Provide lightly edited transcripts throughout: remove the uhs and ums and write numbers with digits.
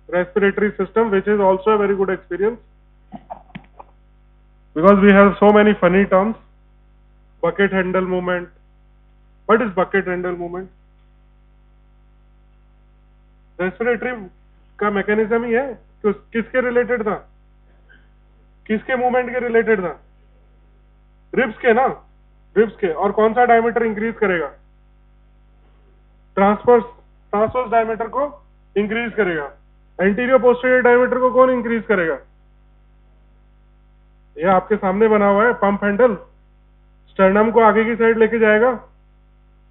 respiratory system, which is also a very good experience because we have so many funny terms. Bucket handle movement. What is bucket handle movement? Respiratory का mechanism ही है। किसके related था? किसके movement के related था? Ribs के ना, ribs के। और कौन सा डायमीटर इंक्रीज करेगा? ट्रांसवर्स डायमीटर को इंक्रीज करेगा। एंटीरियर पोस्टीरियर डायमीटर को कौन इंक्रीज करेगा? ये आपके सामने बना हुआ है पंप हैंडल। स्टर्नम को आगे की साइड लेके जाएगा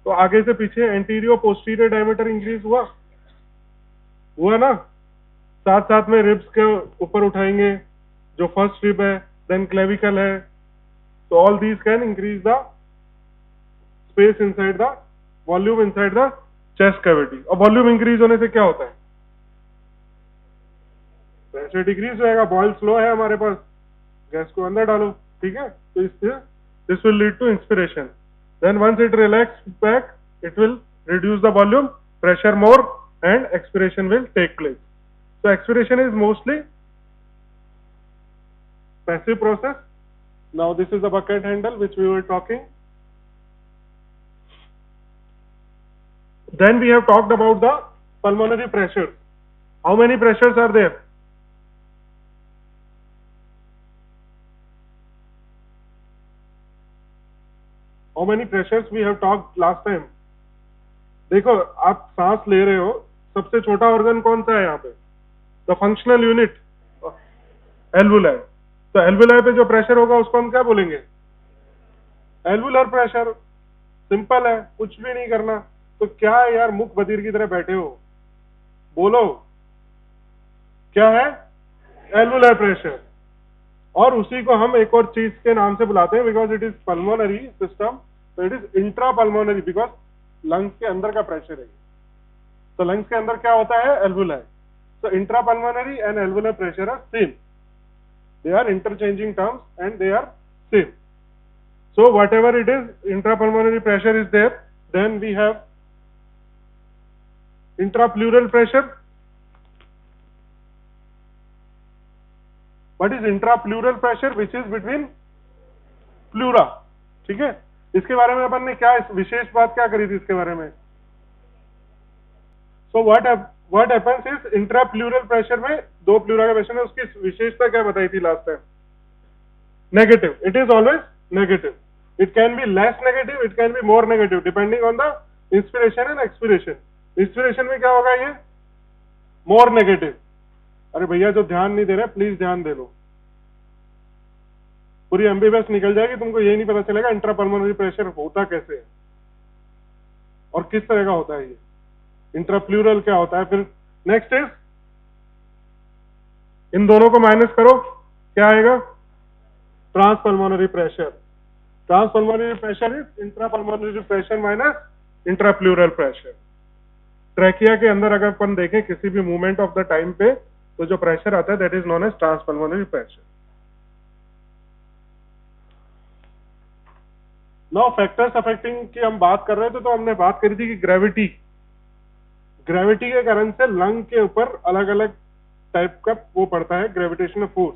तो आगे से पीछे एंटीरियर पोस्टीरियर डायमीटर इंक्रीज हुआ ना। साथ साथ में रिब्स के ऊपर उठाएंगे, जो फर्स्ट रिब है, देन क्लेविकल है, तो all these can increase the space inside the volume inside the chest cavity. और वॉल्यूम इंक्रीज होने से क्या होता है? प्रेशर डिक्रीज होएगा। बॉयल स्लो है हमारे पास, गैस को अंदर डालो, ठीक है। तो इससे this will lead to inspiration, then once it relax back it will reduce the volume, pressure more, and expiration will take place. So expiration is mostly passive process. Now this is the bucket handle which we were talking. Then we have talked about the pulmonary pressures. How many pressures are there? How many pressures we have talked last time? देखो, आप सांस ले रहे हो, सबसे छोटा organ कौन सा है यहाँ पे? The functional unit alveoli. तो एल्वुलाई पे जो प्रेशर होगा उसको हम क्या बोलेंगे? Alveolar pressure. सिंपल है, कुछ भी नहीं करना। तो क्या है यार, मुख बधिर की तरह बैठे हो, बोलो क्या है? Alveolar pressure. और उसी को हम एक और चीज के नाम से बुलाते हैं, because it is pulmonary system, तो it is intrapulmonary, because lungs के अंदर का प्रेशर है। तो लंग्स के अंदर क्या होता है? Alveoli. So intrapulmonary and alveolar pressure are same. They are interchanging terms and they are same. So whatever it is, intrapulmonary pressure is there. Then we have intrapleural pressure. What is intrapleural pressure? Which is between pleura. ठीक है। इसके बारे में अपन ने क्या विशेष बात क्या करी थी इसके बारे में? So what happens is intrapleural pressure में दो प्लूरा का प्रेशर है, उसकी विशेषता क्या बताई थी last time? Negative. It is always negative. It can be less negative, it can be more negative, depending on the inspiration and expiration. Inspiration में क्या होगा? ये मोर नेगेटिव। अरे भैया जो ध्यान नहीं दे रहे प्लीज ध्यान दे लो, पूरी एमबीबीएस निकल जाएगी, तुमको यही नहीं पता चलेगा इंट्रापल्मोनरी प्रेशर होता कैसे है और किस तरह का होता है। ये इंट्राप्लूरल क्या होता है? फिर नेक्स्ट इज, इन दोनों को माइनस करो, क्या आएगा? Transpulmonary pressure. Transpulmonary pressure is intrapulmonary pressure minus intrapleural pressure. Trachea के अंदर अगर अपन देखें किसी भी मूवमेंट ऑफ द टाइम पे, तो जो प्रेशर आता है that is known as transpulmonary pressure. Now factors affecting की हम बात कर रहे थे, तो हमने बात करी थी कि ग्रेविटी के कारण से लंग के ऊपर अलग अलग टाइप का वो पड़ता है ग्रेविटेशनल फोर्स।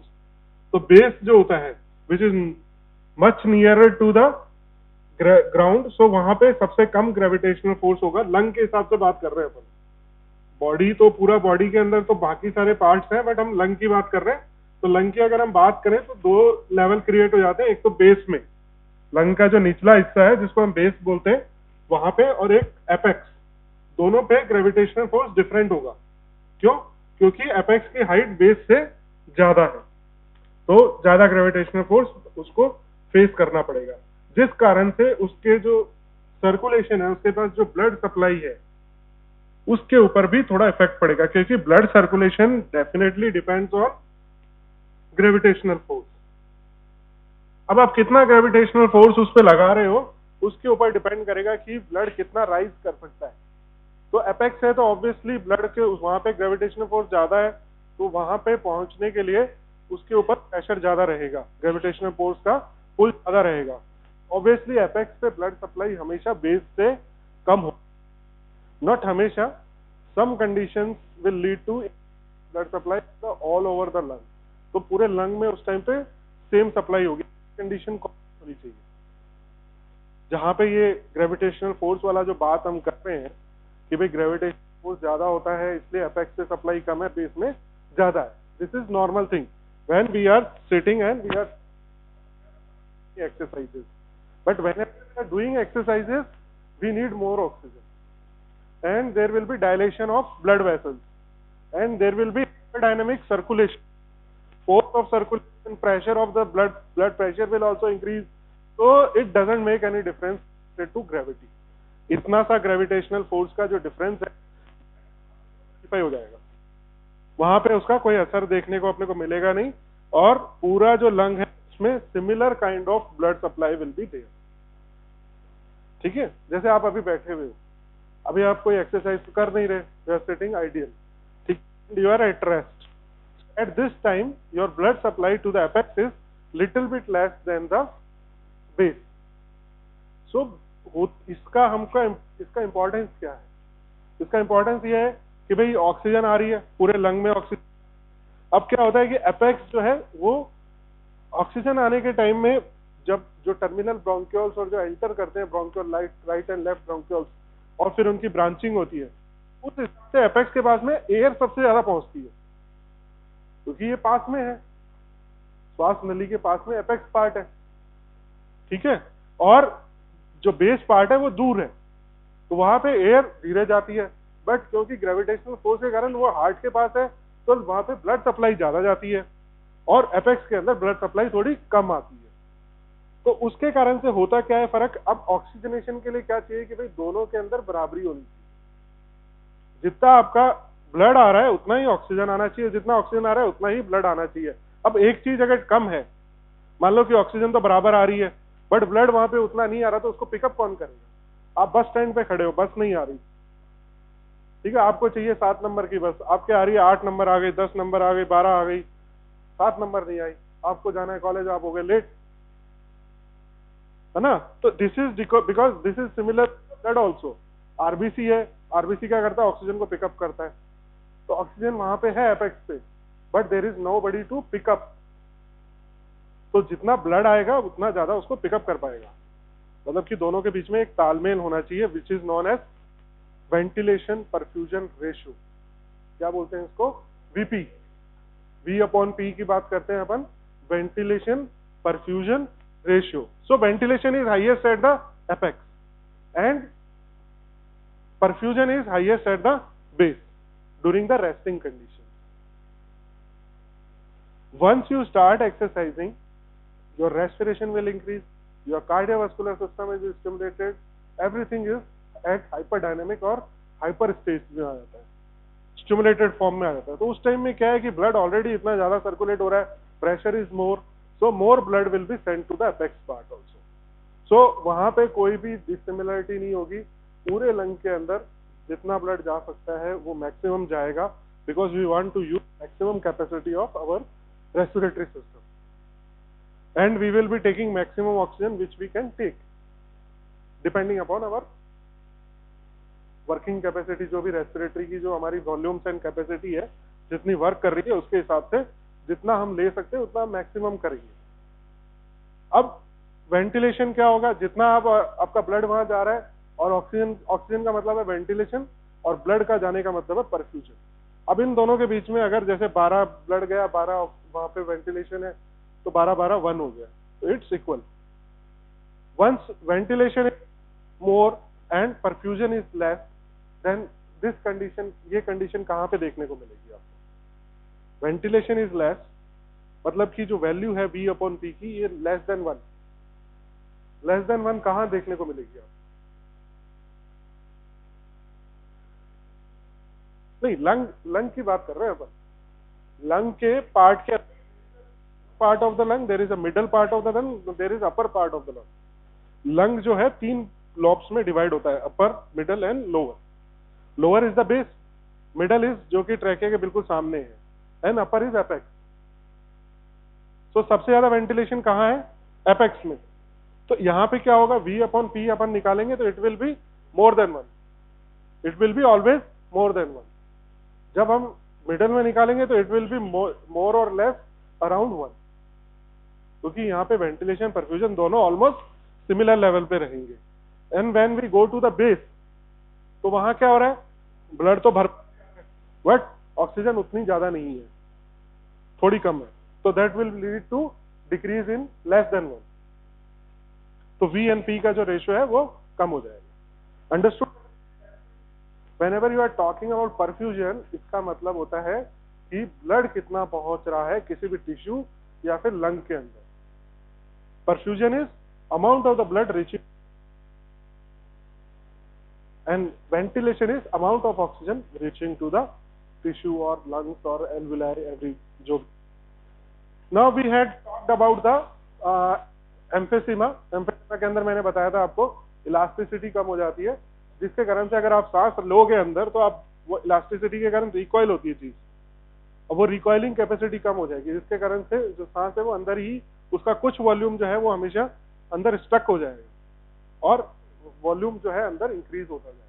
तो बेस जो होता है which is much nearer to the ground, so वहां पे सबसे कम ग्रेविटेशनल फोर्स होगा। लंग के हिसाब से बात कर रहे हैं अपन, बॉडी तो पूरा बॉडी के अंदर तो बाकी सारे पार्ट्स हैं, बट हम लंग की बात कर रहे हैं। तो लंग की अगर हम बात करें तो दो लेवल क्रिएट हो जाते हैं, एक तो बेस में, लंग का जो निचला हिस्सा है जिसको हम बेस बोलते हैं वहां पे, और एक एपेक्स, दोनों पे ग्रेविटेशनल फोर्स डिफरेंट होगा। क्यों? क्योंकि एपेक्स की हाइट बेस से ज्यादा है, तो ज्यादा ग्रेविटेशनल फोर्स उसको फेस करना पड़ेगा, जिस कारण से उसके जो सर्कुलेशन है, उसके पास जो ब्लड सप्लाई है, उसके ऊपर भी थोड़ा इफेक्ट पड़ेगा, क्योंकि blood circulation definitely depends on gravitational force. अब आप कितना ग्रेविटेशनल फोर्स उस पर लगा रहे हो उसके ऊपर डिपेंड करेगा कि ब्लड कितना राइज कर सकता है। तो एपेक्स है तो ऑब्वियसली ब्लड के वहां पे ग्रेविटेशनल फोर्स ज्यादा है, तो वहां पे पहुंचने के लिए उसके ऊपर प्रेशर ज्यादा रहेगा, ग्रेविटेशनल फोर्स का पुल ज्यादा रहेगा। ऑब्वियसली एपेक्स पे ब्लड सप्लाई हमेशा बेस से कम हो, नॉट हमेशा, some conditions will lead to blood supply all over the lung, तो पूरे लंग में उस टाइम पे सेम सप्लाई होगी। कंडीशन कौन होनी चाहिए जहां पे ये ग्रेविटेशनल फोर्स वाला जो बात हम कर रहे हैं कि भाई ग्रेविटेशनल फोर्स ज्यादा होता है इसलिए अपेक्स से सप्लाई कम है, बेस में ज्यादा है। This is normal thing when we are sitting and we are exercises, but whenever we are doing exercises we need more oxygen and there will be dilation of blood vessels and there will be dynamic circulation, force of circulation, pressure of the blood pressure will also increase, so it doesn't make any difference related to gravity. इतना सा gravitational force का जो difference है हो जाएगा, वहां पे उसका कोई असर देखने को अपने को मिलेगा नहीं, और पूरा जो लंग है उसमें similar kind of blood supply will be there. ठीक है, जैसे आप अभी बैठे हुए हो, अभी आप कोई एक्सरसाइज कर नहीं रहे, यू आर सिटिंग आइडियल, ठीक, you are at rest, at this time your blood supply to the apex is little bit less than the base. So इसका इसका इंपॉर्टेंस क्या है? इसका इंपॉर्टेंस ये है कि भाई ऑक्सीजन आ रही है पूरे लंग में, ऑक्सीजन। अब क्या होता है कि एपेक्स जो है वो ऑक्सीजन आने के टाइम में जब जो टर्मिनल ब्रोंक्यूल्स और जो एंटर करते हैं bronchiole right and left bronchioles और फिर उनकी ब्रांचिंग होती है, उस हिसाब से एपेक्स के पास में एयर सबसे ज्यादा पहुंचती है क्योंकि ये पास में है, श्वास नली के पास में एपेक्स पार्ट है। ठीक है, और जो बेस पार्ट है वो दूर है, तो वहां पे एयर धीरे जाती है, बट क्योंकि ग्रेविटेशनल फोर्स के कारण वो हार्ट के पास है तो वहां पे ब्लड सप्लाई ज्यादा जाती है और एपेक्स के अंदर ब्लड सप्लाई थोड़ी कम आती है। तो उसके कारण से होता क्या है फर्क? अब ऑक्सीजनेशन के लिए क्या चाहिए कि भाई दोनों के अंदर बराबरी होनी चाहिए, जितना आपका ब्लड आ रहा है उतना ही ऑक्सीजन आना चाहिए, जितना ऑक्सीजन आ रहा है उतना ही ब्लड आना चाहिए। अब एक चीज अगर कम है, मान लो कि ऑक्सीजन तो बराबर आ रही है बट ब्लड वहां पे उतना नहीं आ रहा, तो उसको पिकअप कौन करेगा? आप बस स्टैंड पे खड़े हो, बस नहीं आ रही, ठीक है, आपको चाहिए 7 नंबर की बस, आपके आ रही है 8 नंबर आ गई, 10 नंबर आ गई, 12 आ गई, 7 नंबर नहीं आई, आपको जाना है कॉलेज, आप हो गए लेट, है ना? तो this is because this is similar blood also. RBC है, आरबीसी क्या करता है? ऑक्सीजन को पिकअप करता है, तो ऑक्सीजन वहां पे है एपेक्स पे, but there is nobody to pick up, तो जितना ब्लड आएगा उतना ज्यादा उसको पिकअप कर पाएगा। मतलब कि दोनों के बीच में एक तालमेल होना चाहिए, which is known as ventilation perfusion ratio. क्या बोलते हैं इसको? वीपी, वी अपॉन पी की बात करते हैं अपन, ventilation perfusion ratio. So ventilation is highest at the apex and perfusion is highest at the base during the resting condition. Once you start exercising, your respiration will increase, your cardiovascular system is stimulated, everything is at hyperdynamic और hyper state में आ जाता है, stimulated form में आ जाता है। तो उस time में क्या है कि blood already इतना ज्यादा circulate हो रहा है, pressure is more, so more blood will be sent to the apex part also. So वहां पे कोई भी dissimilarity नहीं होगी, पूरे लंग के अंदर जितना ब्लड जा सकता है वो मैक्सिमम जाएगा, because we want to use maximum capacity of our respiratory system and we will be taking maximum oxygen which we can take depending upon our working capacity. जो भी रेस्पिरेटरी की जो हमारी वॉल्यूम्स एंड कैपेसिटी है, जितनी work कर रही है उसके हिसाब से जितना हम ले सकते हैं उतना मैक्सिमम करेंगे। अब वेंटिलेशन क्या होगा? जितना आप आपका ब्लड वहां जा रहा है, और ऑक्सीजन का मतलब है वेंटिलेशन और ब्लड का जाने का मतलब है परफ्यूजन। अब इन दोनों के बीच में अगर जैसे 12 ब्लड गया, 12 वहां पे वेंटिलेशन है, तो 12 1 हो गया, तो it's equal. Once ventilation is more and perfusion is less, then this condition, ये कंडीशन कहां पे देखने को मिलेगी आपको? वेंटिलेशन इज लेस, मतलब कि जो वैल्यू है V अपॉन P की, ये लेस देन 1, लेस देन 1 कहां देखने को मिलेगी आपको? नहीं, लंग की बात कर रहे हैं अपन। लंग के part of the lung, there is a middle part of the lung, there is upper part of the lung. Lung जो है 3 लॉब्स में डिवाइड होता है, upper, middle and lower. Lower is the base, middle is जो कि ट्रैके के बिल्कुल सामने है, एंड अपर इज एपेक्स। तो सबसे ज्यादा वेंटिलेशन कहाँ है? एपेक्स में। तो यहाँ पे क्या होगा? V अपॉन P अपन निकालेंगे तो it will be more than 1, it will be always more than 1। जब हम मिडल में निकालेंगे तो इट विल बी मोर और लेस अराउंड 1, क्योंकि यहाँ पे वेंटिलेशन परफ्यूजन दोनों ऑलमोस्ट सिमिलर लेवल पे रहेंगे। And when we go to the base, तो वहां क्या हो रहा है, ब्लड तो भर, बट ऑक्सीजन उतनी ज्यादा नहीं है, थोड़ी कम है, तो that will lead to decrease in less than 1। तो वी एंड पी का जो रेशियो है वो कम हो जाएगा। Understood? Whenever you are talking about perfusion, इसका मतलब होता है कि ब्लड कितना पहुंच रहा है किसी भी टिश्यू या फिर लंग के अंदर। Perfusion is amount of the blood reaching, and ventilation is amount of oxygen reaching to the tissue or lungs or alveoli, every जो। Now we had talked about the emphysema। emphysema के अंदर मैंने बताया था आपको elasticity कम हो जाती है, जिसके कारण से अगर आप सांस लोगे अंदर तो आप वो इलास्टिसिटी के कारण रिकॉइल होती है चीज, और वो रिकॉइलिंग कैपेसिटी कम हो जाएगी, जिसके कारण से जो सांस है वो अंदर ही, उसका कुछ वॉल्यूम जो है वो हमेशा अंदर स्टक हो जाएगा और वॉल्यूम जो है अंदर इंक्रीज होता जाएगा,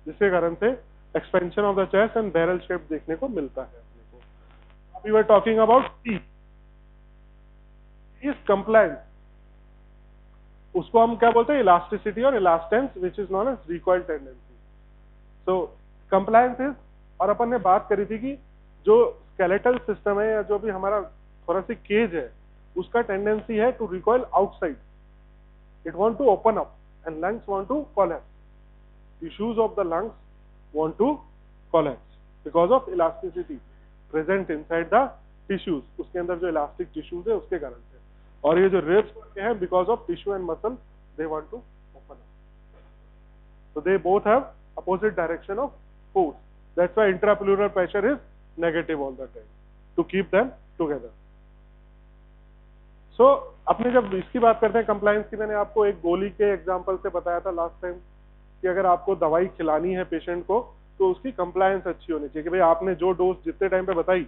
जिसके कारण से expansion of the chest and barrel shape देखने को मिलता है अपने को। We were talking about it is compliance, उसको हम क्या बोलते हैं, इलास्टिसिटी और elastance, which is known as recoil tendency. So compliance is, और अपन ने बात करी थी कि जो स्केलेटल सिस्टम है या जो भी हमारा थोरेसिक केज है, उसका टेंडेंसी है to recoil outside, it want to open up and lungs want to collapse. Tissues of the lungs want to collapse because of elasticity present inside the tissues, उसके अंदर जो elastic tissues है उसके कारण से। और ये जो ribs के हैं, because of tissue and muscle they want to open up, so they both have opposite direction of force, that's why intrapleural pressure is negative all the time to keep them together। so अपने जब इसकी बात करते हैं compliance की, मैंने आपको एक गोली के एग्जांपल से बताया था लास्ट टाइम कि अगर आपको दवाई खिलानी है पेशेंट को तो उसकी कंप्लायंस अच्छी होनी चाहिए, कि भाई आपने जो डोज जितने टाइम पे बताई,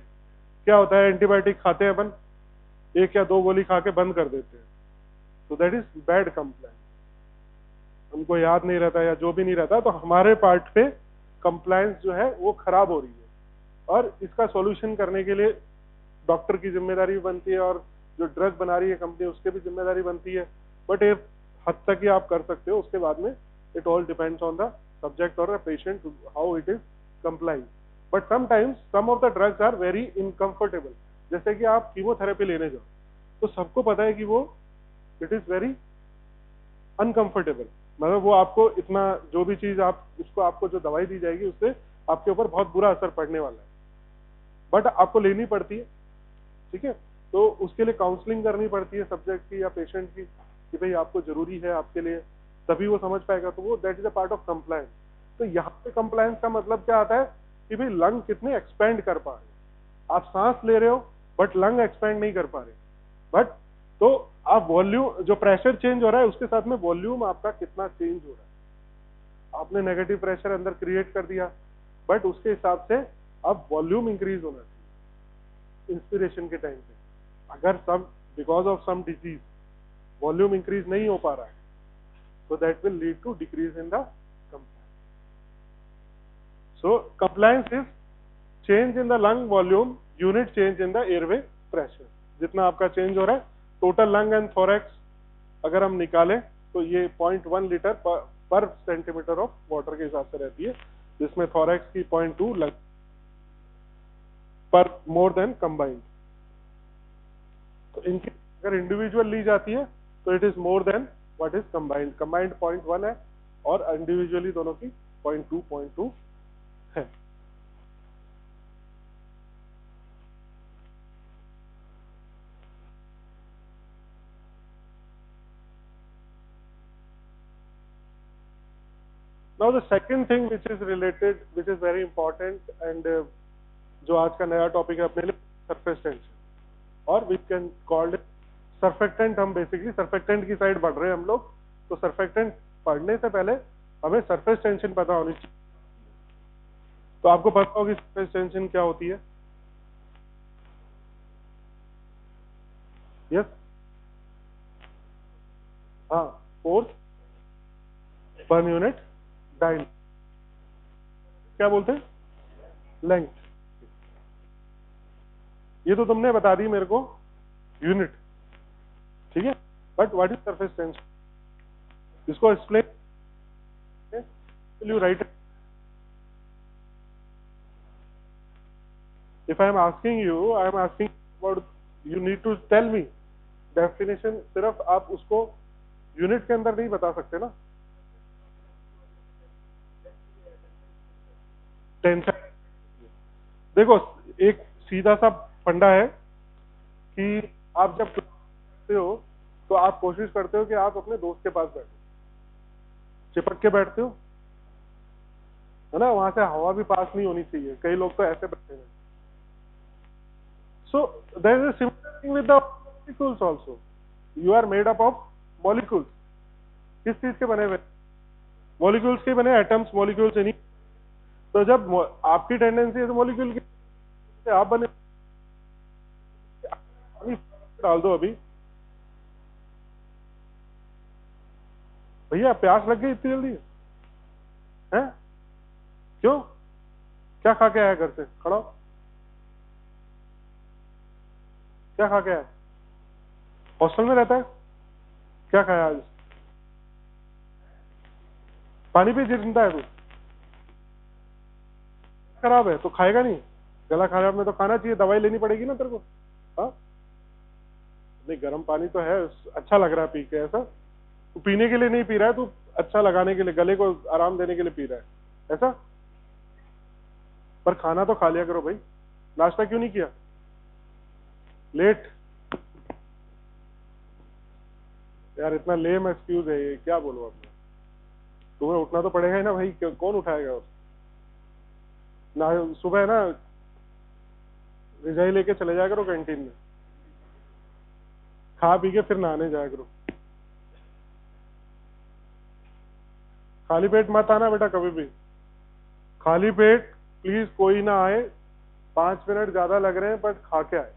क्या होता है एंटीबायोटिक खाते हैं अपन, 1 या 2 गोली खा के बंद कर देते हैं, तो दैट इज बैड कंप्लायंस, उनको याद नहीं रहता या जो भी नहीं रहता, तो हमारे पार्ट पे कंप्लायंस जो है वो खराब हो रही है, और इसका सॉल्यूशन करने के लिए डॉक्टर की जिम्मेदारी भी बनती है और जो ड्रग बना रही है कंपनी उसके भी जिम्मेदारी बनती है, बट एक हद तक ही आप कर सकते हो, उसके बाद में it all depends on the subject or the patient how it is complying, but sometimes some of the drugs are very uncomfortable। जैसे कि आप कीमोथेरेपी लेने जाओ तो सबको पता है कि वो it is very uncomfortable, मतलब वो आपको इतना, जो भी चीज आप उसको, आपको जो दवाई दी जाएगी उससे आपके ऊपर बहुत बुरा असर पड़ने वाला है, बट आपको लेनी पड़ती है, ठीक है। तो उसके लिए काउंसलिंग करनी पड़ती है सब्जेक्ट की या पेशेंट की, कि भाई आपको जरूरी है आपके लिए, तभी वो समझ पाएगा, तो वो that is a part of compliance. तो यहाँ पे कंप्लायंस का मतलब क्या आता है कि भाई लंग कितने एक्सपेंड कर पा रहे हैं, आप सांस ले रहे हो बट लंग एक्सपेंड नहीं कर पा रहे, बट तो आप वॉल्यूम, जो प्रेशर चेंज हो रहा है उसके साथ में वॉल्यूम आपका कितना चेंज हो रहा है, आपने नेगेटिव प्रेशर अंदर क्रिएट कर दिया, बट उसके हिसाब से अब वॉल्यूम इंक्रीज होना चाहिए इंस्पिरेशन के टाइम पे। अगर सब because of some disease volume increase नहीं हो पा रहा है, so that will lead to decrease in the compliance। so compliance is change in the lung volume unit change in the airway pressure। जितना आपका चेंज हो रहा है, टोटल लंग एंड थोरैक्स अगर हम निकालें तो ये 0.1 लीटर पर सेंटीमीटर ऑफ वाटर के हिसाब से रहती है, जिसमें थोरैक्स की 0.2 लंग पर मोर देन कंबाइंड। तो इनकी अगर इंडिविजुअल ली जाती है तो it is more than what is combined. Combined 0.1 है और इंडिविजुअली दोनों की 0.2 है। Now the second thing which is related, which is very important and जो आज का नया टॉपिक है अपने लिए, सरफेस टेंशन, और वी कैन कॉल्ड सर्फेक्टेंट। हम बेसिकली सर्फेक्टेंट की साइड बढ़ रहे हैं हम लोग, तो सर्फेक्टेंट पढ़ने से पहले हमें सरफेस टेंशन पता होनी चाहिए। तो आपको पता होगी सरफेस टेंशन क्या होती है? यस, हाँ, फोर्स पर यूनिट डायमीटर, क्या बोलते हैं, लेंथ। ये तो तुमने बता दी मेरे को यूनिट, ठीक है, but what is surface tension, इसको explain, you write. If I am asking you, I am asking about, you need to tell me definition, सिर्फ आप उसको यूनिट के अंदर नहीं बता सकते ना। टेंशन, देखो एक सीधा सा फंडा है कि आप जब करते हो तो आप कोशिश करते हो कि आप अपने दोस्त के पास बैठो, चिपक के बैठते हो, है ना, वहां से हवा भी पास नहीं होनी चाहिए, कई लोग तो ऐसे बैठे हैं। So there is a similar thing with the molecules also, you are made up of molecules. किस चीज के बने हुए? मॉलिक्यूल्स के बने, एटम्स मॉलिक्यूल्स नहीं। तो जब आपकी टेंडेंसी है तो मॉलिक्यूल की आप बने, डाल दो अभी। भैया प्यास लग गई इतनी जल्दी है? क्यों, क्या खा के आया घर से? खड़ा हो। क्या खा के आया? हॉस्टल में रहता है? क्या खाया आज? पानी पी जिंदा है तू? खराब है तो खाएगा नहीं, गला खराब में तो खाना चाहिए, दवाई लेनी पड़ेगी ना तेरे को। हाँ नहीं, गर्म पानी तो है, अच्छा लग रहा है पी के, ऐसा तू पीने के लिए नहीं पी रहा है, तू अच्छा लगाने के लिए, गले को आराम देने के लिए पी रहा है ऐसा। पर खाना तो खा लिया करो भाई, नाश्ता क्यों नहीं किया? लेट? यार इतना लेम एक्सक्यूज है ये, क्या बोलूं अब मैं? तुम्हें उठना तो पड़ेगा ही ना भाई, कौन उठाएगा? और ना सुबह ना रजाई लेके चले जाया करो कैंटीन में, खा पी के फिर नहाने जाया करो। खाली पेट मत आना बेटा कभी भी, खाली पेट प्लीज कोई ना आए, 5 मिनट ज्यादा लग रहे हैं बट खा के आए,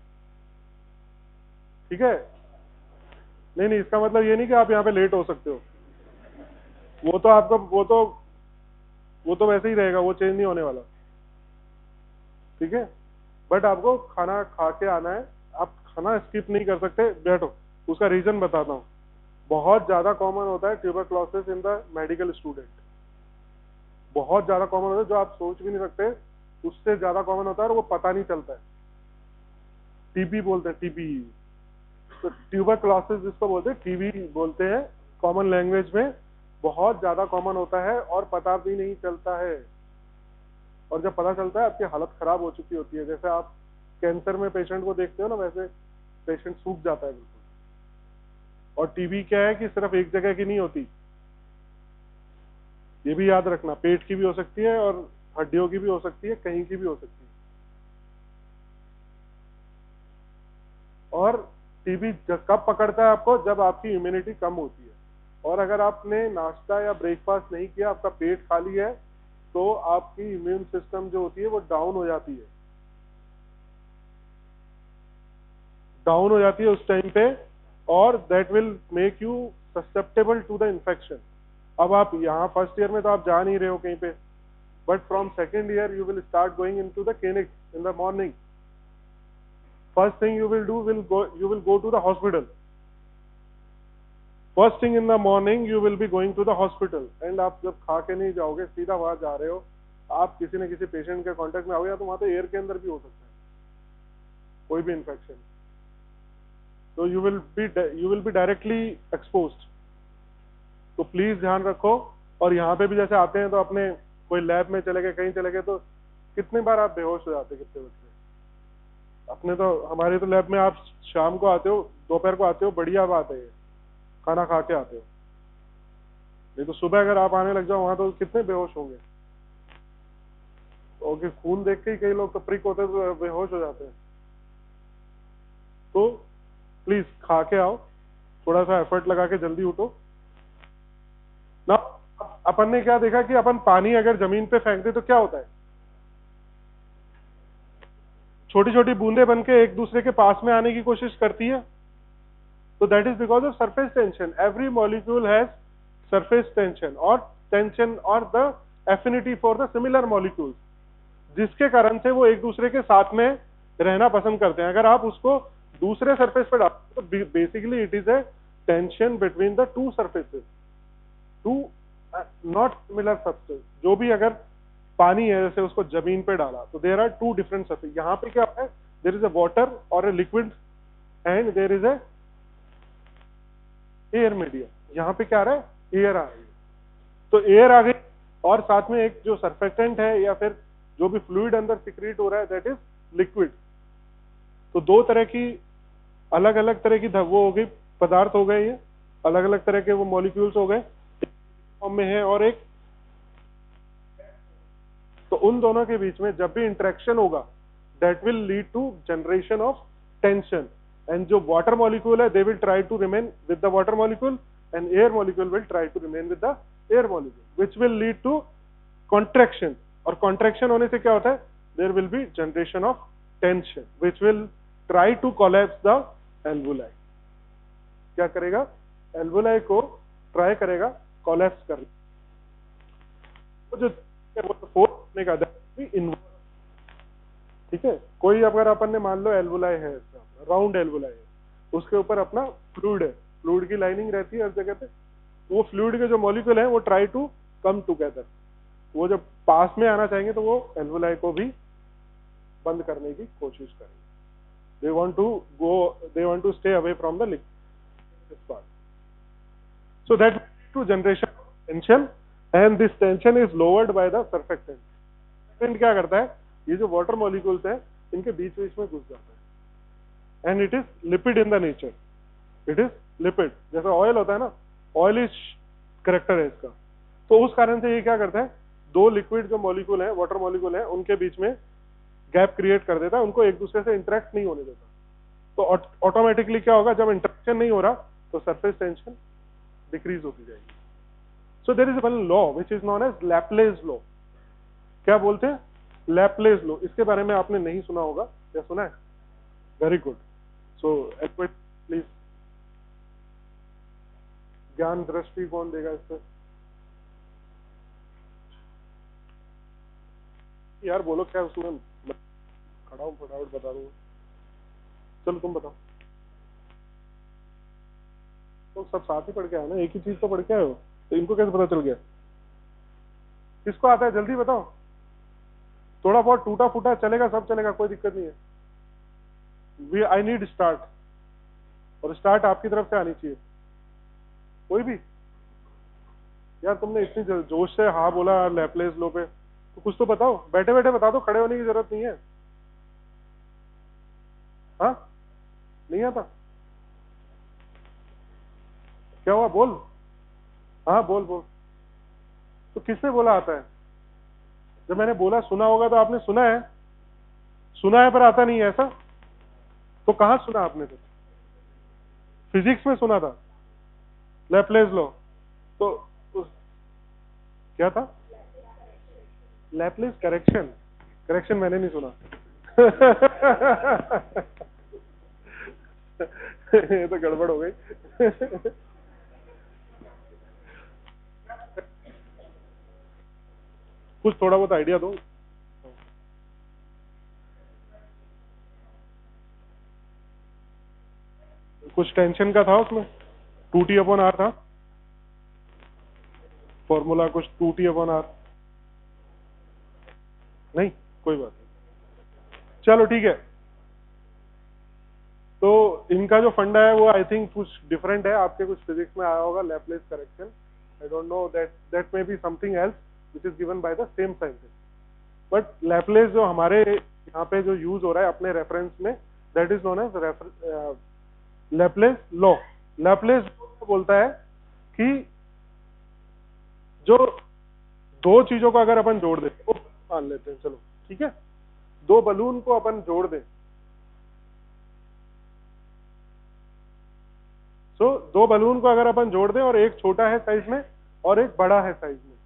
ठीक है? नहीं नहीं, इसका मतलब ये नहीं कि आप यहाँ पे लेट हो सकते हो, वो तो आपका वो तो वैसे ही रहेगा, वो चेंज नहीं होने वाला, ठीक है? बट आपको खाना खा के आना है, आप खाना स्किप नहीं कर सकते। बैठो, उसका रीजन बताता हूँ। बहुत ज्यादा कॉमन होता है tuberculosis in the medical student, बहुत ज्यादा कॉमन होता है, जो आप सोच भी नहीं सकते, उससे ज्यादा कॉमन होता है और वो पता नहीं चलता है। टीबी बोलते हैं, टीबी। तो ट्यूबरक्लोसिस जिसको बोलते हैं, टीबी बोलते हैं कॉमन लैंग्वेज में, बहुत ज्यादा कॉमन होता है और पता भी नहीं चलता है। और जब पता चलता है आपकी हालत खराब हो चुकी होती है, जैसे आप कैंसर में पेशेंट को देखते हो ना, वैसे पेशेंट सूख जाता है बिल्कुल। और टीबी क्या है कि सिर्फ एक जगह की नहीं होती, ये भी याद रखना, पेट की भी हो सकती है और हड्डियों की भी हो सकती है, कहीं की भी हो सकती है। और टीबी कब पकड़ता है आपको? जब आपकी इम्यूनिटी कम होती है, और अगर आपने नाश्ता या ब्रेकफास्ट नहीं किया, आपका पेट खाली है, तो आपकी इम्यून सिस्टम जो होती है वो डाउन हो जाती है, डाउन हो जाती है उस टाइम पे, और that will make you susceptible to the infection. अब आप यहाँ फर्स्ट ईयर में तो आप जा नहीं रहे हो कहीं पे, but from second year you will start going into the clinic in the morning. First thing you will do, you will go to the hospital. First thing in the morning you will be going to the hospital, and आप जब खा के नहीं जाओगे, सीधा वहां जा रहे हो, आप किसी न किसी पेशेंट के कांटेक्ट में आओगे, या तो वहां तो एयर के अंदर भी हो सकता है कोई भी इन्फेक्शन, तो you will be directly exposed. तो प्लीज ध्यान रखो। और यहाँ पे भी जैसे आते हैं तो अपने कोई लैब में चले गए, कहीं चले गए, तो कितनी बार आप बेहोश हो जाते, कितने बच्चे अपने, तो हमारे तो लैब में आप शाम को आते हो, दोपहर को आते हो, बढ़िया बात है, खाना खा के आते हो, नहीं तो सुबह अगर आप आने लग जाओ वहां तो कितने बेहोश होंगे। और खून देख के ही कई लोग तो प्रिक होते हैं, तो बेहोश हो जाते हैं। तो प्लीज खा के आओ, थोड़ा सा एफर्ट लगा के जल्दी उठो ना। अपन ने क्या देखा कि अपन पानी अगर जमीन पे फेंक दे तो क्या होता है? छोटी छोटी बूंदे बन के एक दूसरे के पास में आने की कोशिश करती है। तो that is because of surface tension. Every molecule has surface tension और the affinity for the similar molecules, जिसके कारण से वो एक दूसरे के साथ में रहना पसंद करते हैं। अगर आप उसको दूसरे सरफेस पर डालते तो basically it is a tension between the two surfaces, two not similar substance. जो भी अगर पानी है जैसे उसको जमीन पे डाला तो there are two different surface. यहाँ पे क्या है, देयर इज अ वाटर और a liquid and there is a air medium. यहाँ पे क्या आ रहा है, एयर आ रही है। तो एयर आ गई और साथ में एक जो सर्फेक्टेंट है या फिर जो भी फ्लूइड अंदर सिक्रीट हो रहा है दैट इज लिक्विड। तो दो तरह की अलग अलग तरह की वो हो गई, पदार्थ हो गए, ये अलग अलग तरह के वो मॉलिक्यूल्स हो गए फॉर्म में है और एक। तो उन दोनों के बीच में जब भी इंटरेक्शन होगा that will lead to generation of tension. And जो वाटर मॉलिक्यूल है they will try to remain with the water molecule and air molecule will try to remain with the air molecule which will lead to contraction. और contraction होने से क्या होता है, there will be generation of tension which will try to collapse the alveoli. क्या करेगा, alveoli को try करेगा कोलैप्स करने। जो फोर्स ने कहा इनवर्स, ठीक है। कोई अगर अपन ने मान लो एल्वुलाई है, राउंड एल्वुलाई है, उसके ऊपर अपना फ्लूइड है, फ्लूइड की लाइनिंग रहती है हर जगह पे। वो फ्लूइड के जो मॉलिक्यूल है वो ट्राई टू कम टुगेदर, वो जब पास में आना चाहेंगे तो वो एल्वुलाई को भी बंद करने की कोशिश करेंगे। they want to stay away from the liquid part, so that to generation of tension and this tension is lowered by the surfactant। surfactant क्या करता है, ये जो वाटर मॉलिक्यूल्स है इनके बीच बीच में घुस जाता है and it is lipid in the nature, it is lipid. जैसे ऑयल होता है ना, ऑयलिश करेक्टर है इसका। तो उस कारण से ये क्या करता है, दो लिक्विड जो मॉलिक्यूल है, वाटर मॉलिक्यूल है, उनके बीच में गैप क्रिएट कर देता है, उनको एक दूसरे से इंटरेक्ट नहीं होने देता। तो ऑटोमेटिकली क्या होगा, जब इंटरेक्शन नहीं हो रहा तो सरफेस टेंशन डिक्रीज होती जाएगी। So there is one law which is known as Laplace law. क्या बोलते हैं, लैपलेस लॉ। इसके बारे में आपने नहीं सुना होगा या सुना है? Very good. सो प्लीज ज्ञान दृष्टि कौन देगा इस पर? यार बोलो क्या उसमें, खड़ा हूँ, फटाफट बता दूंगा। चलो तुम बताओ। तो सब साथ ही पढ़ के आए ना, एक ही चीज तो पढ़ के आए हो, तो इनको कैसे पता चल गया? किसको आता है जल्दी बताओ। थोड़ा बहुत टूटा फूटा चलेगा, सब चलेगा, कोई दिक्कत नहीं है। आई नीड स्टार्ट, और स्टार्ट आपकी तरफ से आनी चाहिए। कोई भी? यार तुमने इतनी जोश से हाँ बोला लैपलेस लो पे, तो कुछ तो बताओ, बैठे बैठे बता दो, खड़े होने की जरूरत नहीं है। हाँ नहीं आता? क्या हुआ, बोल। हाँ बोल बोल। तो किसने बोला आता है? जब मैंने बोला सुना होगा तो आपने सुना है, सुना है पर आता नहीं है ऐसा? तो कहाँ सुना आपने? तो फिजिक्स में सुना था लैपलेस लॉ। तो क्या था? Laplace correction. करेक्शन मैंने नहीं सुना। ये तो गड़बड़ हो गई। कुछ थोड़ा बहुत आइडिया दो। कुछ टेंशन का था उसमें, 2T/R था फॉर्मूला, कुछ 2T/R। नहीं कोई बात नहीं, चलो ठीक है। तो इनका जो फंडा है वो आई थिंक कुछ डिफरेंट है, आपके कुछ फिजिक्स में आया होगा Laplace correction. I don't know, that may be something else which is given by the same scientist. But Laplace जो हमारे यहाँ पे जो यूज हो रहा है अपने रेफरेंस में, that is known as Laplace law. Laplace बोलता है कि जो दो चीजों को अगर अपन जोड़ दें, वो मान लेते हैं, चलो ठीक है, दो बलून को अपन जोड़ दें। दो बलून को अगर अपन जोड़ दें और एक छोटा है साइज में और एक बड़ा है साइज में,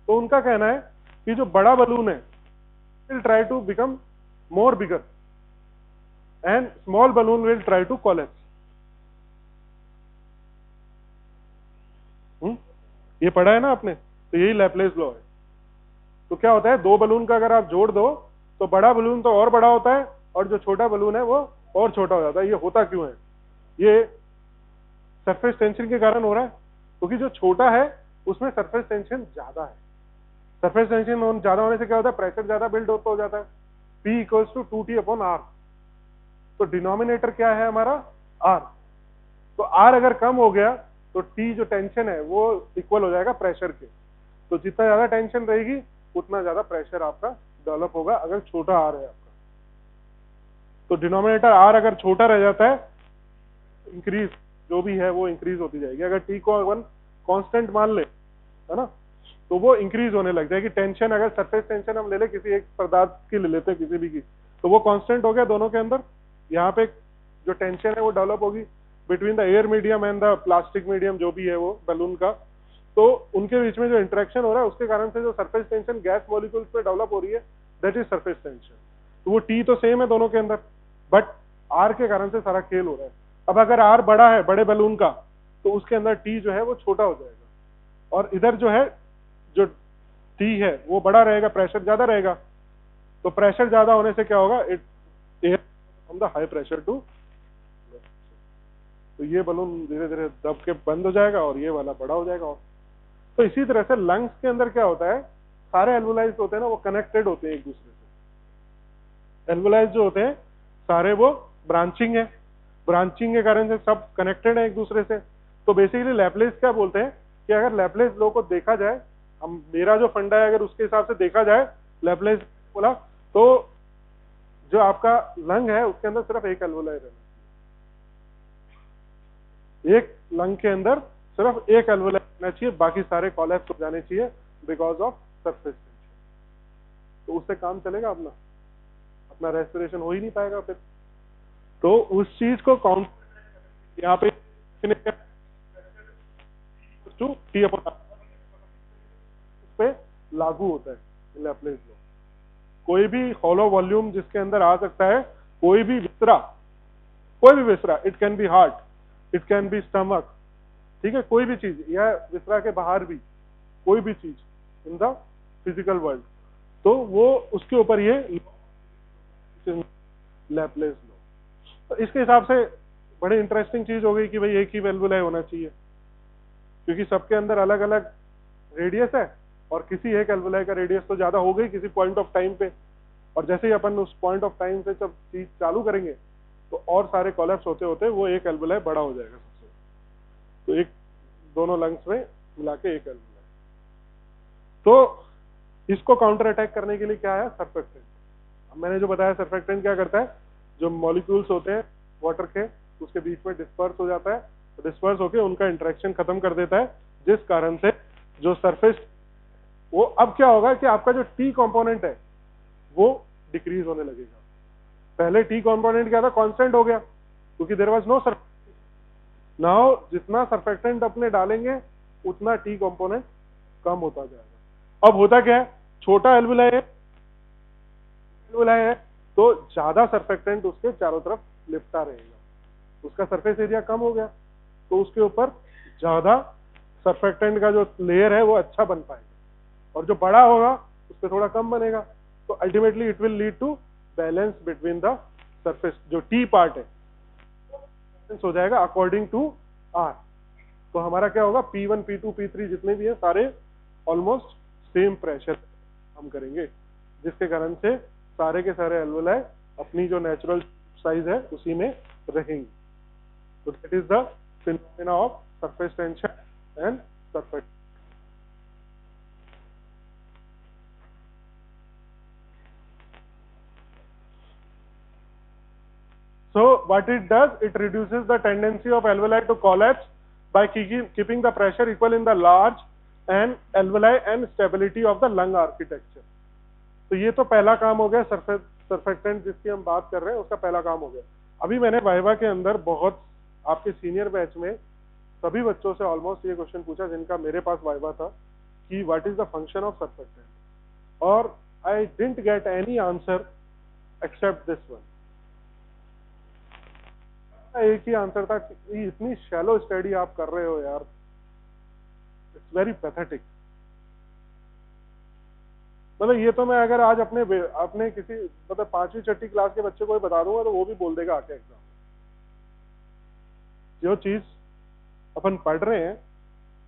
तो उनका कहना है कि जो बड़ा बलून है will try to become more bigger and small balloon will try to collapse. ये पढ़ा है ना आपने? तो यही लैपलेस लॉ है। तो क्या होता है, दो बलून का अगर आप जोड़ दो तो बड़ा बलून तो और बड़ा होता है और जो छोटा बलून है वो और छोटा हो जाता है। ये होता क्यों है? ये सरफेस टेंशन के कारण हो रहा है, क्योंकि जो छोटा है उसमें सरफेस टेंशन ज्यादा है। सरफेस टेंशन ज्यादा होने से क्या होता है? प्रेशर ज्यादा बिल्ड होता हो जाता है। P equals to 2T/R। तो डिनोमिनेटर क्या है हमारा? R। तो R अगर कम हो गया तो T जो टेंशन है वो इक्वल हो जाएगा प्रेशर के। तो जितना ज्यादा टेंशन रहेगी उतना ज्यादा प्रेशर आपका डेवलप होगा अगर छोटा R है आपका। तो डिनोमिनेटर R अगर छोटा रह जाता है, इंक्रीज जो भी है वो इंक्रीज होती जाएगी। अगर T को 1 कांस्टेंट मान ले, है ना, तो वो इंक्रीज होने लग जाएगी। टेंशन अगर सरफेस टेंशन हम ले ले किसी एक पदार्थ की ले लेते हैं किसी भी की, तो वो कांस्टेंट हो गया दोनों के अंदर। यहाँ पे जो टेंशन है वो डेवलप होगी between the air medium and the plastic medium जो भी है वो बलून का। तो उनके बीच में जो इंटरेक्शन हो रहा है उसके कारण से जो सरफेस टेंशन गैस मॉलिक्यूल्स पे डेवलप हो रही है, दैट इज सरफेस टेंशन। तो वो T तो सेम है दोनों के अंदर, बट R के कारण से सारा खेल हो रहा है। अब अगर R बड़ा है बड़े बलून का, तो उसके अंदर T जो है वो छोटा हो जाएगा, और इधर जो है जो T है वो बड़ा रहेगा, प्रेशर ज्यादा रहेगा। तो प्रेशर ज्यादा होने से क्या होगा? It air from the high pressure to, तो ये बलून धीरे धीरे दब के बंद हो जाएगा और ये वाला बड़ा हो जाएगा। तो इसी तरह से लंग्स के अंदर क्या होता है? सारे एल्वुलाइज होते हैं ना वो कनेक्टेड होते हैं एक दूसरे से। एल्वुलाइज जो होते हैं सारे वो ब्रांचिंग है, ब्रांचिंग के कारण से सब कनेक्टेड है एक दूसरे से। तो बेसिकली लैपलेस क्या बोलते हैं कि अगर लैपलेस लॉ को देखा जाए, हम मेरा जो फंडा है अगर उसके हिसाब से देखा जाए, लैपलेस बोला तो जो आपका लंग है उसके अंदर सिर्फ एक एल्वुलाई रहना चाहिए, एक लंग के अंदर सिर्फ एक एल्वुलाई रहना चाहिए, बाकी सारे कोलैप्स हो जाने चाहिए बिकॉज ऑफ सरफेस टेंशन। तो उससे काम चलेगा अपना रेस्पिरेशन हो ही नहीं पाएगा फिर। तो उस चीज को काउंट यहाँ पे पे लागू होता है लैपलेस लॉ। कोई भी हॉलो वॉल्यूम जिसके अंदर आ सकता है, कोई भी viscera, it can be heart, it can be stomach, ठीक है, कोई भी चीज, या विसरा के बाहर भी कोई भी चीज इन द फिजिकल वर्ल्ड, तो वो उसके ऊपर ये लैपलेस लॉ। तो इसके हिसाब से बड़ी इंटरेस्टिंग चीज हो गई कि भाई एक ही वेल्वुलाई होना चाहिए, क्योंकि सबके अंदर अलग अलग रेडियस है और किसी एक एल्वुलाई का रेडियस तो ज्यादा हो गई किसी पॉइंट ऑफ टाइम पे, और जैसे ही अपन उस पॉइंट ऑफ टाइम से जब चीज चालू करेंगे तो और सारे कोलैप्स होते होते वो एक एल्वुलाई बड़ा हो जाएगा सबसे। तो एक दोनों लंग्स में मिला के एक एल्वुलाई। तो इसको काउंटर अटैक करने के लिए क्या है? सर्फेक्टेंट। अब मैंने जो बताया सर्फेक्टेंट क्या करता है, जो मॉलिक्यूल्स होते हैं वाटर के उसके बीच में डिस्पर्स हो जाता है, तो डिस्पर्स होकर उनका इंटरेक्शन खत्म कर देता है, जिस कारण से जो सरफेस वो अब क्या होगा कि आपका जो टी कंपोनेंट है वो डिक्रीज होने लगेगा। पहले टी कंपोनेंट क्या था? कांस्टेंट हो गया क्योंकि there was no surfactant. Now जितना सरफेक्टेंट अपने डालेंगे उतना टी कंपोनेंट कम होता जाएगा। अब होता क्या है? छोटा एल्वुलाई है तो ज्यादा सरफेक्टेंट उसके चारों तरफ लिपटा रहेगा, उसका सरफेस एरिया कम हो गया तो उसके ऊपर ज्यादा सरफेक्टेंट का जो लेयर है वो अच्छा बन पाएगा, और जो बड़ा होगा उस पर थोड़ा कम बनेगा। तो ultimately it will lead to balance between the surface, जो टी पार्ट है बैलेंस हो जाएगा अकॉर्डिंग टू आर। तो हमारा क्या होगा? P1 P2 P3 जितने भी है सारे ऑलमोस्ट सेम प्रेशर हम करेंगे, जिसके कारण से सारे के सारे एल्वुलाई अपनी जो नेचुरल साइज है उसी में रहेंगे। तो that is the phenomena of surface tension and surface. So what it does, it reduces the tendency of alveoli to collapse by keeping the pressure equal in the large and alveoli and stability of the lung architecture. तो ये तो पहला काम हो गया, surfactant जिसकी हम बात कर रहे हैं उसका पहला काम हो गया। अभी मैंने वाइवा के अंदर बहुत आपके सीनियर बैच में सभी बच्चों से ऑलमोस्ट ये क्वेश्चन पूछा जिनका मेरे पास वाइवा था कि what is the function of surfactant, और I didn't get any answer except this one. एक ही आंसर था कि इतनी शैलो स्टडी आप कर रहे हो यार, इट्स वेरी पैथेटिक। मतलब ये तो मैं अगर आज अपने किसी मतलब 5वीं 6वीं क्लास के बच्चे को भी बता दूंगा तो वो भी बोल देगा आके एग्जाम। जो चीज अपन पढ़ रहे हैं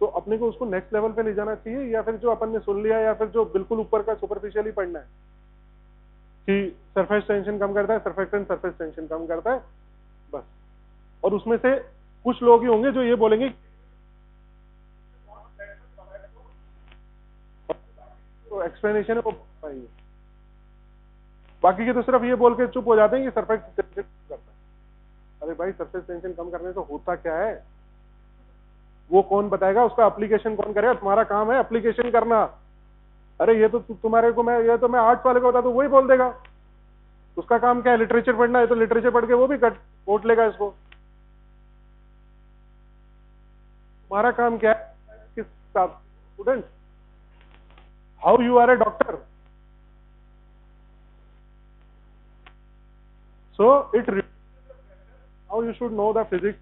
तो अपने को उसको नेक्स्ट लेवल पे ले जाना चाहिए, या फिर जो अपन ने सुन लिया, या फिर जो बिल्कुल ऊपर का सुपरफिशियली पढ़ना है कि सरफेस टेंशन कम करता है, सरफेक्टेंट सरफेस टेंशन कम करता है, बस। और उसमें से कुछ लोग ही होंगे जो ये बोलेंगे तो एक्सप्लेनेशन है वो पाएंगे, बाकी के तो सिर्फ ये बोल के चुप हो जाते हैं कि सरफेस टेंशन करता है। अरे भाई सरफेस टेंशन कम करने से होता क्या है वो कौन बताएगा, उसका एप्लीकेशन कौन करेगा? तुम्हारा काम है एप्लीकेशन करना। अरे ये तो तुम्हारे को मैं ये तो मैं आर्ट्स वाले को बता दूं वही बोल देगा। उसका काम क्या है? लिटरेचर पढ़ना है तो लिटरेचर पढ़ के वो भी कोट लेगा इसको। तुम्हारा काम क्या है? किस student, how you are a doctor, so it how you should know the physics.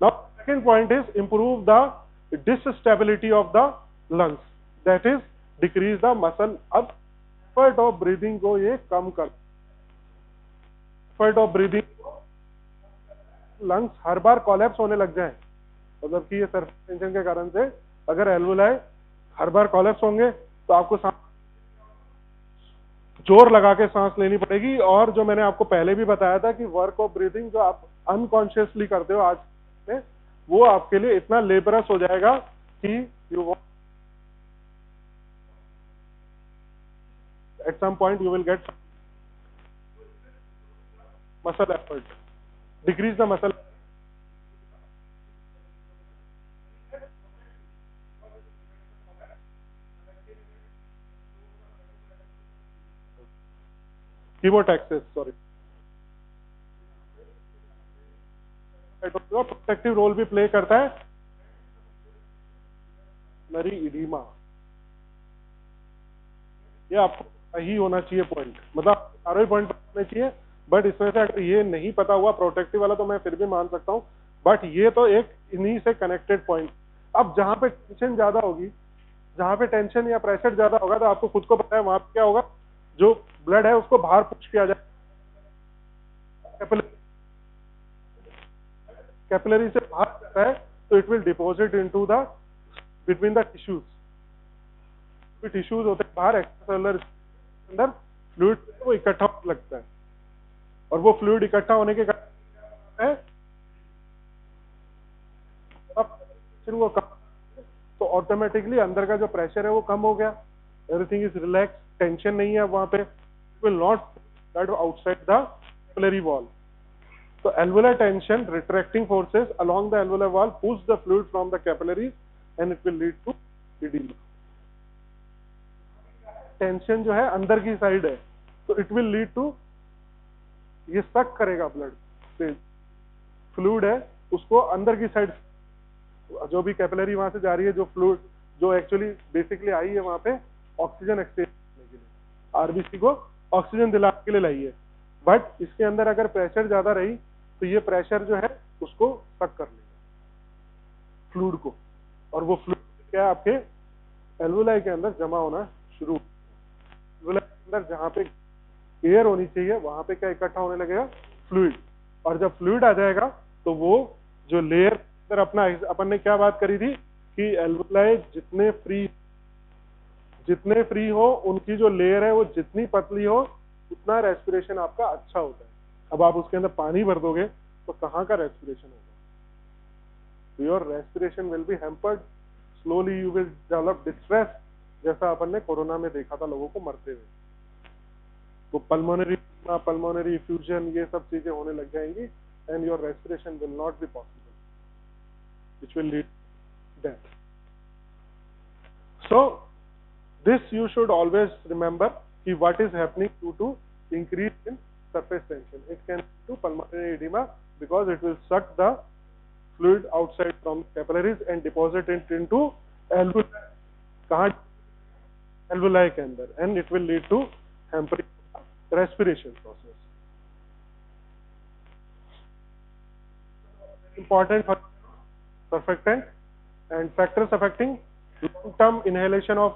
Now second point is improve the distability of the lungs, that is decrease the muscle। अब effort of breathing को ये कम कर, effort of breathing lungs her bar collapse होने लग जाए, मतलब कि ये सरफेस टेंशन के कारण से अगर एल्वुलाई हर बार कोलैप्स होंगे तो आपको जोर लगा के सांस लेनी पड़ेगी। और जो मैंने आपको पहले भी बताया था कि वर्क ऑफ ब्रीदिंग जो आप अनकॉन्शियसली करते हो आज में, वो आपके लिए इतना लेबरस हो जाएगा कि you at some point you will get muscle effort, decrease the muscle. Chemotaxis, sorry, protective role भी प्ले करता है नरी इडीमा। ये आपको ही होना चाहिए पॉइंट, मतलब सारे पॉइंट होने चाहिए, बट इसमें से अगर ये नहीं पता हुआ प्रोटेक्टिव वाला तो मैं फिर भी मान सकता हूँ, बट ये तो एक इन्हीं से कनेक्टेड पॉइंट। अब जहां पे टेंशन ज्यादा होगी, जहां पे टेंशन या प्रेशर ज्यादा होगा तो आपको खुद को पता है वहां पे क्या होगा, जो ब्लड है उसको बाहर पुश किया जाए कैपिलरी से बाहर जाता है तो it will deposit into the between the tissues. Tissues होते हैं बाहर एक्स्ट्रासेलुलर अंदर फ्लूइड वो इकट्ठा होने लगता है, और वो फ्लूइड इकट्ठा होने के कारण है फिर वो कम, तो ऑटोमेटिकली अंदर का जो प्रेशर है वो कम हो गया, एवरीथिंग इज रिलैक्स, टेंशन नहीं है वहां पे, will not that outside the capillary wall. So alveolar tension retracting forces along the alveolar wall push the fluid from the capillaries and it will lead to edema। Tension जो है अंदर की side है तो इट विल लीड टू, ये सक करेगा blood से, फ्लूइड है उसको अंदर की साइड, जो भी कैपिलरी वहां से जा रही है, जो फ्लूइड जो एक्चुअली बेसिकली आई है वहां पे ऑक्सीजन एक्सचेंज करने के लिए, आरबीसी को ऑक्सीजन दिलाने के लिए लाई है, बट इसके अंदर अगर प्रेशर ज्यादा रही तो ये प्रेशर जो है उसको सक कर लेगा फ्लूइड को, और वो फ्लूइड क्या है आपके एल्वुलाई के अंदर जमा होना शुरू, एल्वुलाई के अंदर जहां पे एयर होनी चाहिए वहां पे क्या इकट्ठा होने लगेगा, फ्लूइड। और जब फ्लूइड आ जाएगा तो वो जो लेयर अंदर अपना, अपन ने क्या बात करी थी कि एल्वुलाई जितने फ्री हो उनकी जो लेयर है वो जितनी पतली हो उतना रेस्पिरेशन आपका अच्छा होता है। अब आप उसके अंदर पानी भर दोगे तो कहाँ का रेस्पिरेशन होगा, your respiration will be hampered, slowly you will develop distress, जैसा अपन ने कोरोना में देखा था लोगों को मरते हुए, तो पल्मोनरी इफ्यूजन ये सब चीजें होने लग जाएंगी and your respiration will not be possible, which will lead death. So this you should always remember कि what is happening due to increase in surface tension, it can lead to pulmonary edema because it will suck the fluid outside from capillaries and deposit it into alveoli, कहाँ, alveoli के अंदर, and it will lead to hampering respiration process। Important surfactant and factors affecting long term inhalation of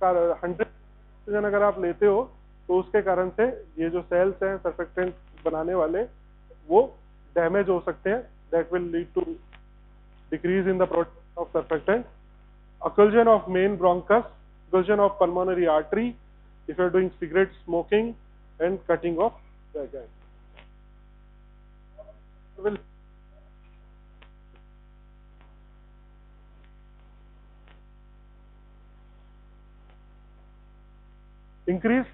100 oxygen अगर आप लेते हो तो उसके कारण से ये जो सेल्स हैं सर्फेक्टेंट बनाने वाले वो डैमेज हो सकते हैं, that will lead to decrease in the production of surfactant, occlusion of main bronchus, occlusion of pulmonary artery if you are doing cigarette smoking and cutting of vagina. Will increase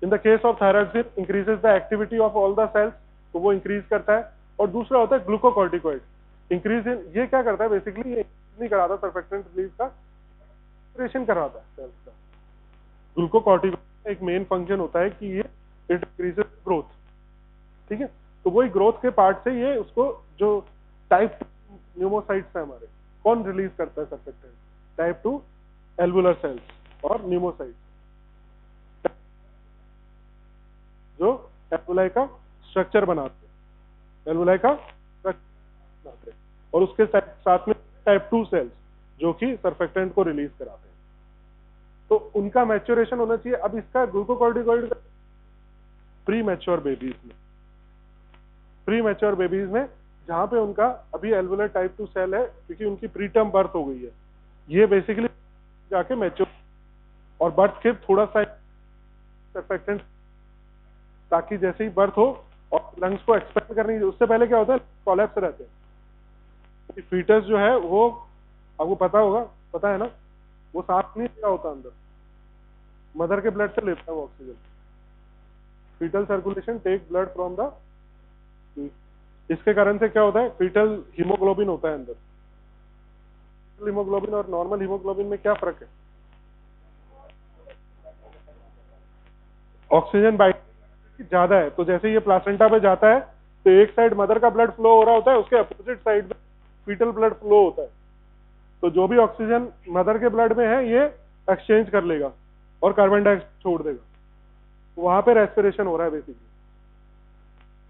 in the case of thyroxine increases the activity of all the cells, तो वो increase करता है। और दूसरा होता है glucocorticoid, increase in, ये क्या करता है बेसिकली, ये नहीं कराता सर्फेक्टेंट रिलीज का, एक्सप्रेशन कराता है सेल्स का। ग्लूकोकॉर्टिकॉइड एक मेन फंक्शन होता है कि ये इट इंक्रीजेस ग्रोथ, ठीक है। तो वही ग्रोथ के पार्ट से ये उसको जो टाइप न्यूमोसाइट्स है हमारे, कौन रिलीज करता है सर्फेक्टेंट, टाइप 2 एल्वुलर सेल्स और न्यूमोसाइट्स, जो एल्वुलाई का स्ट्रक्चर बनाते हैं, एल्वुलाई का स्ट्रक्चर बनाते हैं, और उसके साथ में टाइप 2 सेल्स जो कि सर्फेक्टेंट को रिलीज कराते हैं। तो उनका मैच्योरेशन होना चाहिए। अब इसका ग्लूकोकॉर्टिकॉइड प्री मैच्योर बेबीज में, प्री मैच्योर बेबीज में जहां पे उनका अभी एल्वुलर टाइप 2 सेल है, क्योंकि उनकी प्रीटर्म बर्थ हो गई है, ये बेसिकली जाके मैच्योर, और बर्थ के थोड़ा सा सर्फेक्टेंट, ताकि जैसे ही बर्थ हो और लंग्स को एक्सपेंड करने, उससे पहले क्या होता है कोलैप्स रहते हैं। फीटस जो है वो आपको पता होगा, पता है ना, वो सांस नहीं ले रहा होता अंदर, मदर के ब्लड से लेता है वो oxygen. Fetal circulation take blood from the, इसके कारण से क्या होता है, फीटल हीमोग्लोबिन होता है अंदर। हीमोग्लोबिन और नॉर्मल हीमोग्लोबिन में क्या फर्क है, ऑक्सीजन बाइंडिंग ज्यादा है, तो जैसे ये प्लासेंटा पे जाता है तो एक साइड मदर का ब्लड फ्लो हो रहा होता है, उसके अपोजिट साइड में फीटल ब्लड फ्लो होता है, तो जो भी ऑक्सीजन मदर के ब्लड में है ये एक्सचेंज कर लेगा और कार्बन डाइऑक्साइड छोड़ देगा, वहां पे रेस्पिरेशन हो रहा है बेसिकली।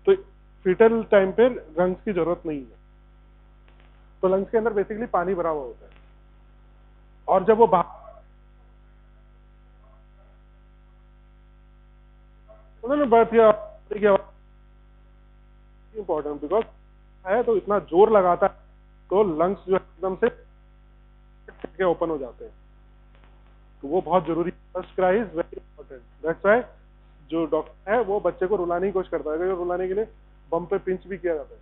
तो फीटल टाइम पे लंग्स की जरूरत नहीं है, तो लंग्स के अंदर बेसिकली पानी भरा हुआ होता है, और जब वो बाहर बर्थ या इंपॉर्टेंट, बिकॉज है तो इतना जोर लगाता है तो लंग्स जो एकदम से ओपन हो जाते हैं, तो वो बहुत जरूरी। First cry is very important, that's why जो डॉक्टर है वो बच्चे को रुलाने की कोशिश करता है, रुलाने के लिए बम पे पिंच भी किया जाता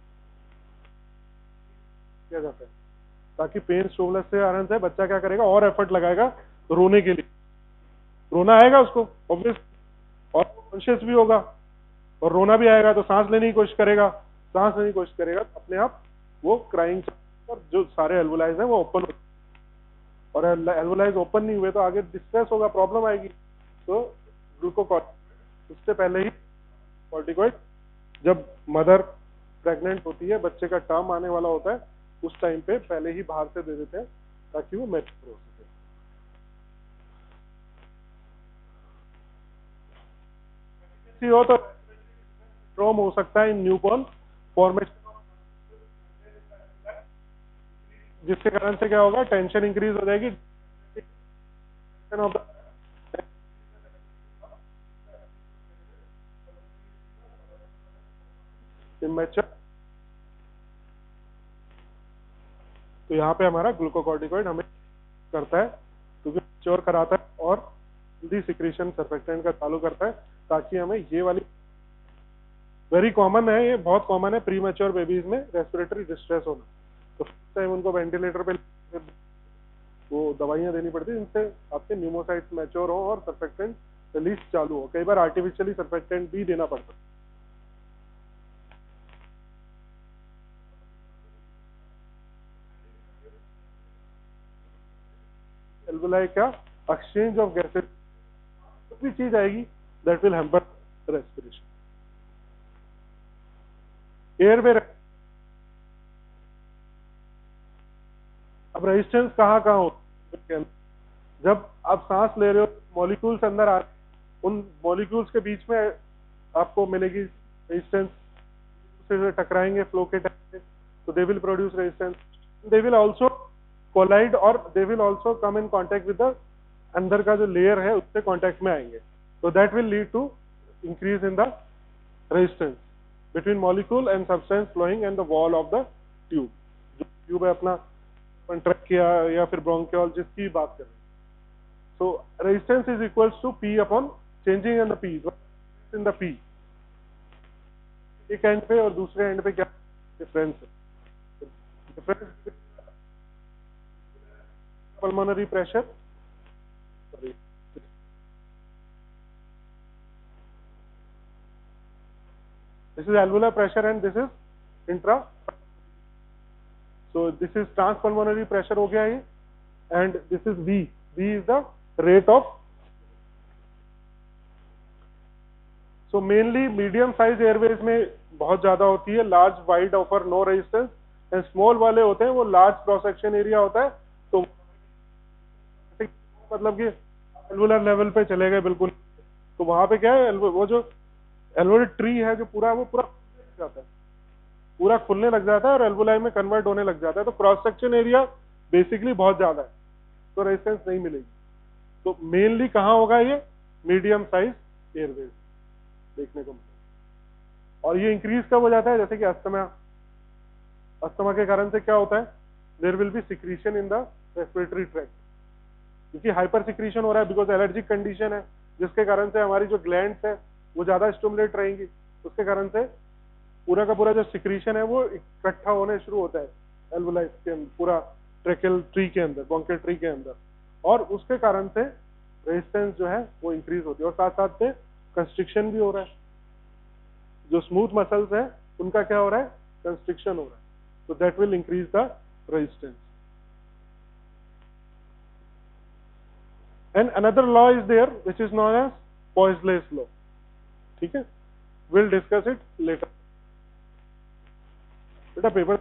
है, ताकि पेन स्टोमलेस से आने से बच्चा क्या करेगा, और एफर्ट लगाएगा रोने के लिए, रोना आएगा उसको ऑब्वियस, और कॉन्शियस भी होगा, और रोना भी आएगा तो सांस लेने की कोशिश करेगा, सांस लेने की कोशिश करेगा, अपने आप वो क्राइंग, और जो सारे एल्वुलाइज हैं वो ओपन हो, और एल्वुलाइज ओपन नहीं हुए तो आगे डिस्ट्रेस होगा, प्रॉब्लम आएगी। तो ग्लूकोकॉर्टिकॉइड उससे पहले ही, कॉर्टिकॉइड जब मदर प्रेग्नेंट होती है, बच्चे का टर्म आने वाला होता है, उस टाइम पे पहले ही बाहर से दे देते हैं ताकि वो मैच्योर हो सके। हो तो सिंड्रोम हो सकता है इन न्यूबॉर्न, फॉर्मेशन, जिसके कारण से क्या होगा, टेंशन इंक्रीज हो जाएगी, इमेच्योर। तो यहाँ पे हमारा ग्लूकोकॉर्टिकॉइड हमें करता है, क्योंकि मैच्योर कराता है और जल्दी सिक्रीशन सर्फेक्टेंट का चालू करता है, ताकि हमें ये वाली, वेरी कॉमन है, ये बहुत कॉमन है प्री मैच्योर बेबीज में रेस्पिरेटरी डिस्ट्रेस होना, तो टाइम उनको वेंटिलेटर पे वो दवाइयां देनी पड़ती है, इनसे आपके न्यूमोसाइट्स मैच्योर हो और सर्फेक्टेंट रिलीज चालू हो। कई बार आर्टिफिशियली सर्फेक्टेंट भी देना पड़ता है। एल्वुलाई का एक्सचेंज ऑफ गैसेस, कुछ भी चीज आएगी that will hamper respiration. Airway, अब रेजिस्टेंस कहाँ कहाँ हो, जब आप सांस ले रहे हो, मॉलिक्यूल्स अंदर आ, उन मॉलिक्यूल्स के बीच में आपको मिलेगी रेजिस्टेंस, से टकराएंगे फ्लो के टाइम पे, so they will produce resistance. They will also collide or they will also come in contact with the अंदर का जो लेयर है उससे कांटेक्ट में आएंगे, so that will lead to increase in the resistance between molecule and substance flowing and the wall of the tube. जो tube है अपना कंट्रैक्ट किया या फिर ब्रोंकियोल जिसकी बात कर रहे हैं, so resistance is equals to P upon changing in the P, in the P. एक एंड पे और दूसरे एंड पे क्या डिफरेंस है? Difference pulmonary pressure, this is alveolar pressure and this is intra, so this is transpulmonary pressure हो गया ये, and this is V is the rate of, so mainly medium size airways में बहुत ज्यादा होती है, large wide offer no resistance, and small वाले होते हैं वो large cross section area होता है, तो मतलब कि alveolar level पे चले गए बिल्कुल, तो वहां पे क्या है वो जो एल्वोलर ट्री है जो पूरा वो पूरा जाता है, पूरा खुलने लग जाता है और एल्वोलाई में कन्वर्ट होने लग जाता है, तो क्रॉस सेक्शन एरिया बेसिकली बहुत ज्यादा है, तो रेजिस्टेंस नहीं मिलेगी। तो मेनली कहाँ होगा ये? मीडियम साइज एयरवेज देखने को मिलेगा। और ये इंक्रीज कब हो जाता है? जैसे कि अस्थमा के कारण से क्या होता है, there will be secretion in the respiratory tract, क्योंकि हाइपर सिक्रीशन हो रहा है बिकॉज एलर्जिक कंडीशन है, जिसके कारण से हमारी जो ग्लैंड्स है वो ज्यादा स्टिमुलेट रहेंगी, उसके कारण से पूरा का पूरा जो सिक्रीशन है वो इकट्ठा होने शुरू होता है एल्वोलाई के अंदर, पूरा ट्रेकियल ट्री के अंदर, ब्रोंकियल ट्री के अंदर, और उसके कारण से रेजिस्टेंस जो है वो इंक्रीज होती है, और साथ साथ में कंस्ट्रिक्शन भी हो रहा है, जो स्मूथ मसल्स है उनका क्या हो रहा है? कंस्ट्रिक्शन हो रहा है, तो that will increase the resistance. And another law is there which is known as Poiseuille's law, ठीक है, विल डिस्कस इट लेटर। बेटा पेपर